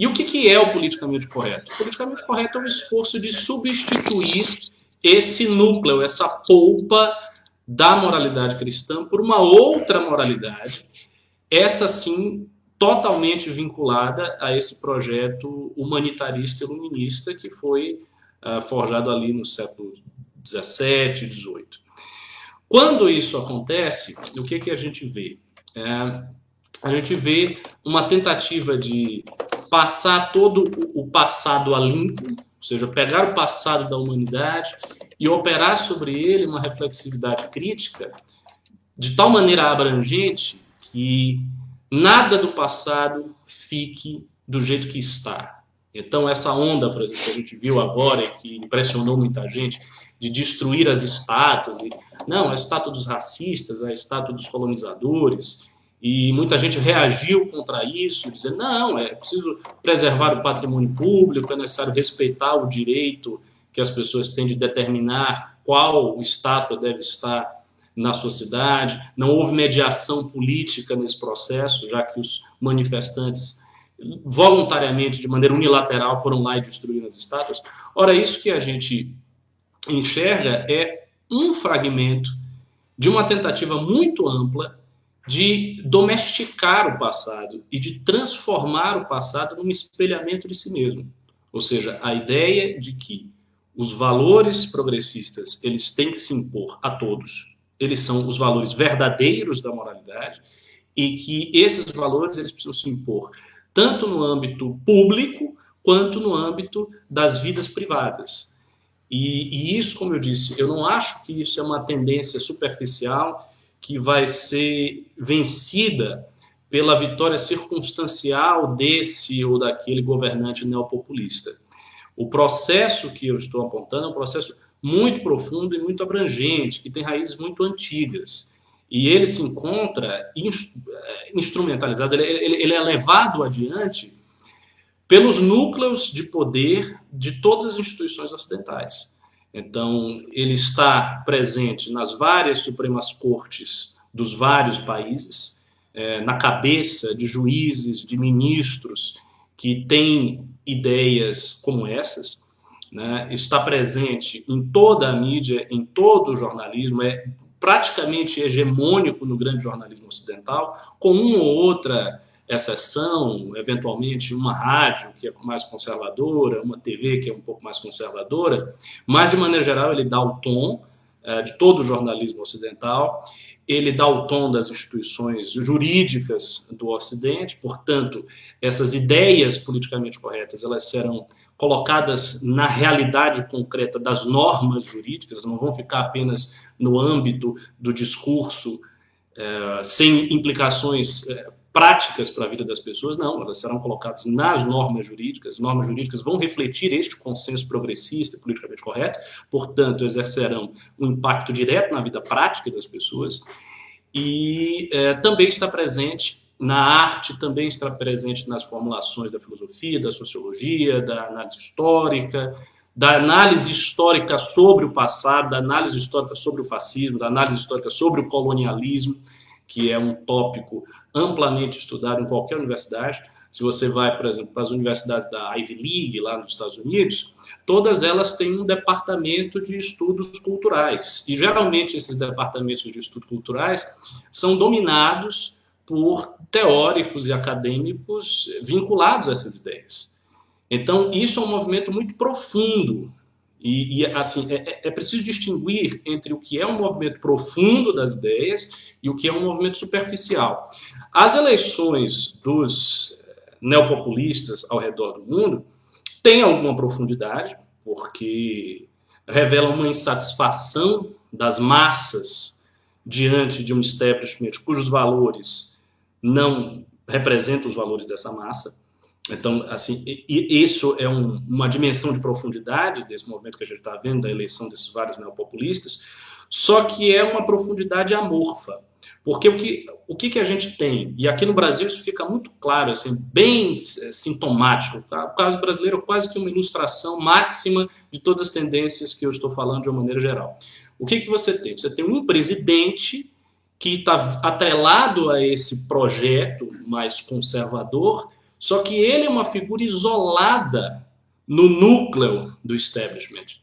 E o que é o politicamente correto? O politicamente correto é um esforço de substituir esse núcleo, essa polpa da moralidade cristã por uma outra moralidade, essa sim totalmente vinculada a esse projeto humanitarista e iluminista que foi forjado ali no século XVII, XVIII. Quando isso acontece, o que a gente vê? A gente vê uma tentativa de passar todo o passado a limpo, ou seja, pegar o passado da humanidade e operar sobre ele uma reflexividade crítica de tal maneira abrangente que nada do passado fique do jeito que está. Então, essa onda, por exemplo, que a gente viu agora e que impressionou muita gente, de destruir as estátuas. Não, a estátua dos racistas, a estátua dos colonizadores. E muita gente reagiu contra isso, dizendo, não, é preciso preservar o patrimônio público, é necessário respeitar o direito que as pessoas têm de determinar qual estátua deve estar na sua cidade. Não houve mediação política nesse processo, já que os manifestantes voluntariamente, de maneira unilateral, foram lá e destruíram as estátuas. Ora, isso que a gente enxerga é um fragmento de uma tentativa muito ampla de domesticar o passado e de transformar o passado num espelhamento de si mesmo. Ou seja, a ideia de que os valores progressistas eles têm que se impor a todos, eles são os valores verdadeiros da moralidade e que esses valores eles precisam se impor tanto no âmbito público quanto no âmbito das vidas privadas. E isso, como eu disse, eu não acho que isso é uma tendência superficial que vai ser vencida pela vitória circunstancial desse ou daquele governante neopopulista. O processo que eu estou apontando é um processo muito profundo e muito abrangente, que tem raízes muito antigas. E ele se encontra instrumentalizado, ele é levado adiante pelos núcleos de poder de todas as instituições ocidentais. Então, ele está presente nas várias supremas cortes dos vários países, na cabeça de juízes, de ministros que têm ideias como essas, né? Está presente em toda a mídia, em todo o jornalismo, é praticamente hegemônico no grande jornalismo ocidental, com uma ou outra exceção, eventualmente uma rádio que é mais conservadora, uma TV que é um pouco mais conservadora, mas de maneira geral ele dá o tom de todo o jornalismo ocidental, ele dá o tom das instituições jurídicas do Ocidente, portanto, essas ideias politicamente corretas, elas serão colocadas na realidade concreta das normas jurídicas, não vão ficar apenas no âmbito do discurso, sem implicações práticas para a vida das pessoas, não, elas serão colocadas nas normas jurídicas. As normas jurídicas vão refletir este consenso progressista e politicamente correto, portanto, exercerão um impacto direto na vida prática das pessoas, e também está presente na arte, também está presente nas formulações da filosofia, da sociologia, da análise histórica sobre o passado, da análise histórica sobre o fascismo, da análise histórica sobre o colonialismo, que é um tópico amplamente estudado em qualquer universidade. Se você vai, por exemplo, para as universidades da Ivy League, lá nos Estados Unidos, todas elas têm um departamento de estudos culturais. E, geralmente, esses departamentos de estudos culturais são dominados por teóricos e acadêmicos vinculados a essas ideias. Então, isso é um movimento muito profundo. E assim, é preciso distinguir entre o que é um movimento profundo das ideias e o que é um movimento superficial. As eleições dos neopopulistas ao redor do mundo têm alguma profundidade, porque revelam uma insatisfação das massas diante de um establishment cujos valores não representam os valores dessa massa. Então, assim, isso é uma dimensão de profundidade desse movimento que a gente está vendo, da eleição desses vários neopopulistas, só que é uma profundidade amorfa. Porque o que a gente tem, e aqui no Brasil isso fica muito claro, assim, bem sintomático, tá? O caso brasileiro é quase que uma ilustração máxima de todas as tendências que eu estou falando de uma maneira geral. O que você tem? Você tem um presidente que está atrelado a esse projeto mais conservador, Só que ele é uma figura isolada no núcleo do establishment.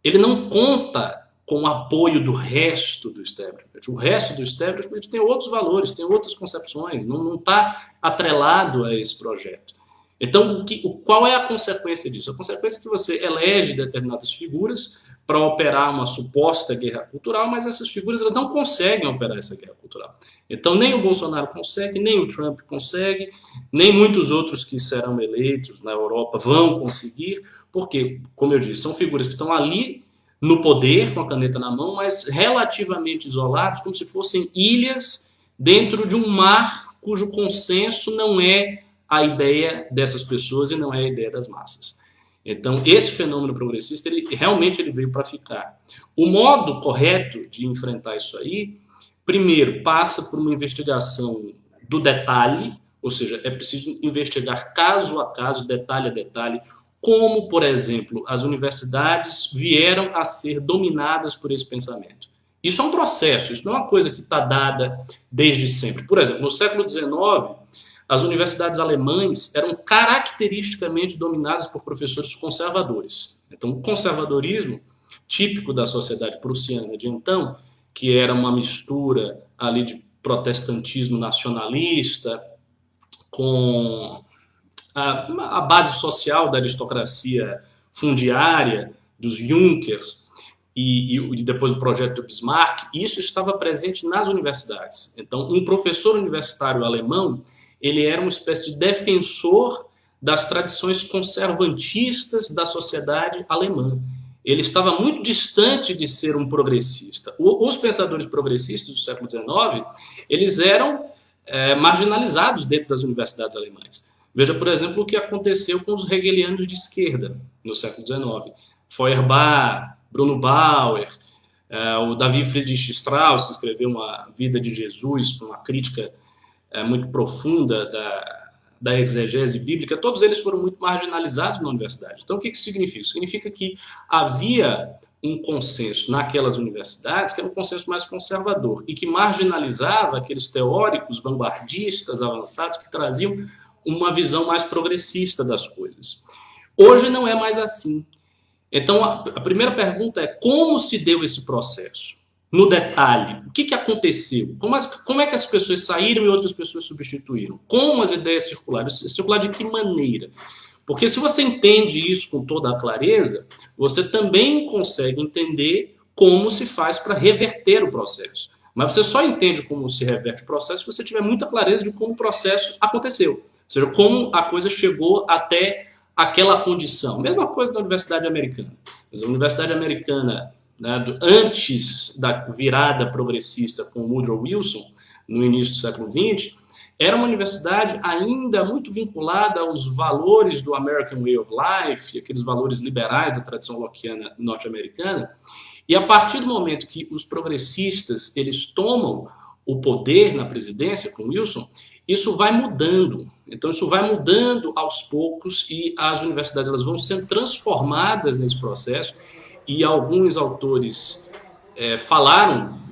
Ele não conta com o apoio do resto do establishment. O resto do establishment tem outros valores, tem outras concepções, não está atrelado a esse projeto. Então, qual é a consequência disso? A consequência é que você elege determinadas figuras para operar uma suposta guerra cultural, mas essas figuras elas não conseguem operar essa guerra cultural. Então, nem o Bolsonaro consegue, nem o Trump consegue, nem muitos outros que serão eleitos na Europa vão conseguir, porque, como eu disse, são figuras que estão ali no poder, com a caneta na mão, mas relativamente isolados, como se fossem ilhas dentro de um mar cujo consenso não é a ideia dessas pessoas e não é a ideia das massas. Então, esse fenômeno progressista, ele realmente veio para ficar. O modo correto de enfrentar isso aí, primeiro, passa por uma investigação do detalhe, ou seja, é preciso investigar caso a caso, detalhe a detalhe, como, por exemplo, as universidades vieram a ser dominadas por esse pensamento. Isso é um processo, isso não é uma coisa que está dada desde sempre. Por exemplo, no século XIX, as universidades alemãs eram caracteristicamente dominadas por professores conservadores. Então, o conservadorismo, típico da sociedade prussiana de então, que era uma mistura ali de protestantismo nacionalista com a base social da aristocracia fundiária, dos Junkers, e depois o projeto do Bismarck, isso estava presente nas universidades. Então, um professor universitário alemão, ele era uma espécie de defensor das tradições conservantistas da sociedade alemã. Ele estava muito distante de ser um progressista. Os pensadores progressistas do século XIX, eles eram marginalizados dentro das universidades alemãs. Veja, por exemplo, o que aconteceu com os hegelianos de esquerda no século XIX. Feuerbach, Bruno Bauer, o Davi Friedrich Strauss, que escreveu uma Vida de Jesus, uma crítica muito profunda da exegese bíblica, todos eles foram muito marginalizados na universidade. Então, o que isso significa? Significa que havia um consenso naquelas universidades que era um consenso mais conservador e que marginalizava aqueles teóricos vanguardistas, avançados, que traziam uma visão mais progressista das coisas. Hoje não é mais assim. Então, a primeira pergunta é como se deu esse processo? No detalhe, o que aconteceu? Como é que as pessoas saíram e outras pessoas substituíram? Como as ideias circularam? Circular de que maneira? Porque se você entende isso com toda a clareza, você também consegue entender como se faz para reverter o processo. Mas você só entende como se reverte o processo se você tiver muita clareza de como o processo aconteceu. Ou seja, como a coisa chegou até aquela condição. Mesma coisa na Universidade Americana. Mas a Universidade Americana, né, antes da virada progressista com Woodrow Wilson, no início do século XX, era uma universidade ainda muito vinculada aos valores do American Way of Life, aqueles valores liberais da tradição lockeana norte-americana. E a partir do momento que os progressistas eles tomam o poder na presidência com Wilson, isso vai mudando. Então, isso vai mudando aos poucos e as universidades elas vão sendo transformadas nesse processo. E alguns autores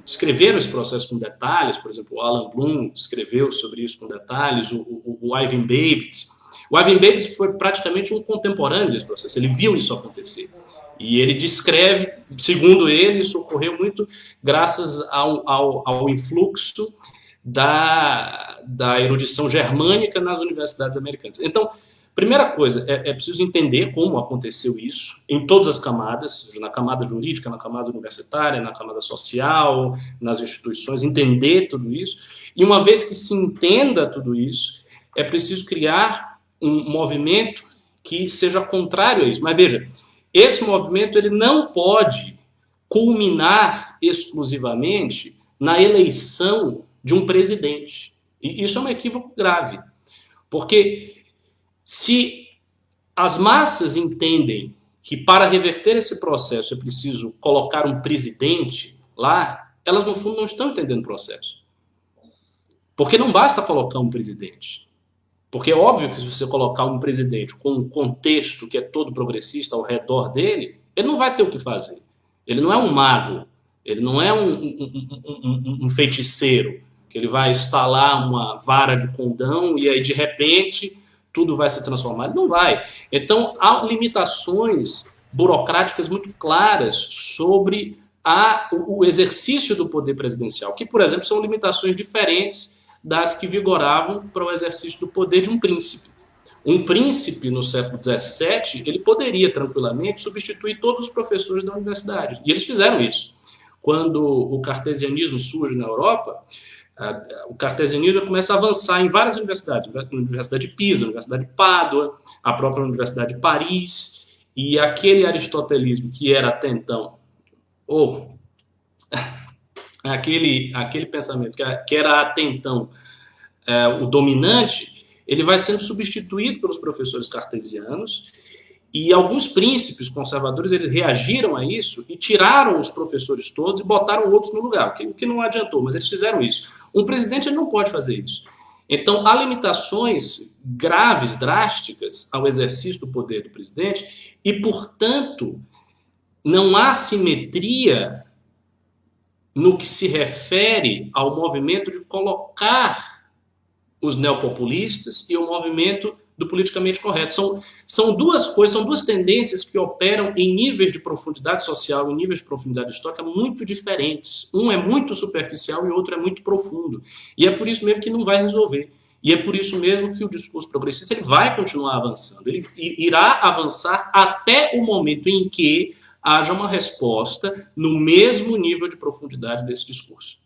escreveram esse processo com detalhes, por exemplo, o Alan Bloom escreveu sobre isso com detalhes, o Ivan Babbitt. O Ivan Babbitt foi praticamente um contemporâneo desse processo, ele viu isso acontecer. E ele descreve, segundo ele, isso ocorreu muito graças ao influxo da erudição germânica nas universidades americanas. Então, primeira coisa, é preciso entender como aconteceu isso em todas as camadas, na camada jurídica, na camada universitária, na camada social, nas instituições, entender tudo isso. E uma vez que se entenda tudo isso, é preciso criar um movimento que seja contrário a isso. Mas veja, esse movimento ele não pode culminar exclusivamente na eleição de um presidente. E isso é um equívoco grave, porque se as massas entendem que para reverter esse processo é preciso colocar um presidente lá, elas no fundo não estão entendendo o processo. Porque não basta colocar um presidente. Porque é óbvio que se você colocar um presidente com um contexto que é todo progressista ao redor dele, ele não vai ter o que fazer. Ele não é um mago, ele não é um feiticeiro, que ele vai instalar uma vara de condão e aí, de repente, tudo vai se transformar. Não vai. Então, há limitações burocráticas muito claras sobre o exercício do poder presidencial, que, por exemplo, são limitações diferentes das que vigoravam para o exercício do poder de um príncipe. Um príncipe, no século XVII, ele poderia tranquilamente substituir todos os professores da universidade. E eles fizeram isso. Quando o cartesianismo surge na Europa, o cartesianismo começa a avançar em várias universidades. A Universidade de Pisa, a Universidade de Pádua, a própria Universidade de Paris. E aquele aristotelismo que era até então, ou aquele pensamento que era até então o dominante, ele vai sendo substituído pelos professores cartesianos, e alguns príncipes conservadores eles reagiram a isso e tiraram os professores todos e botaram outros no lugar, o que não adiantou, mas eles fizeram isso. Um presidente ele não pode fazer isso. Então, há limitações graves, drásticas, ao exercício do poder do presidente e, portanto, não há simetria no que se refere ao movimento de colocar os neopopulistas e o movimento do politicamente correto. São duas coisas, são duas tendências que operam em níveis de profundidade social, em níveis de profundidade histórica muito diferentes. Um é muito superficial e o outro é muito profundo. E é por isso mesmo que não vai resolver. E é por isso mesmo que o discurso progressista ele vai continuar avançando. Ele irá avançar até o momento em que haja uma resposta no mesmo nível de profundidade desse discurso.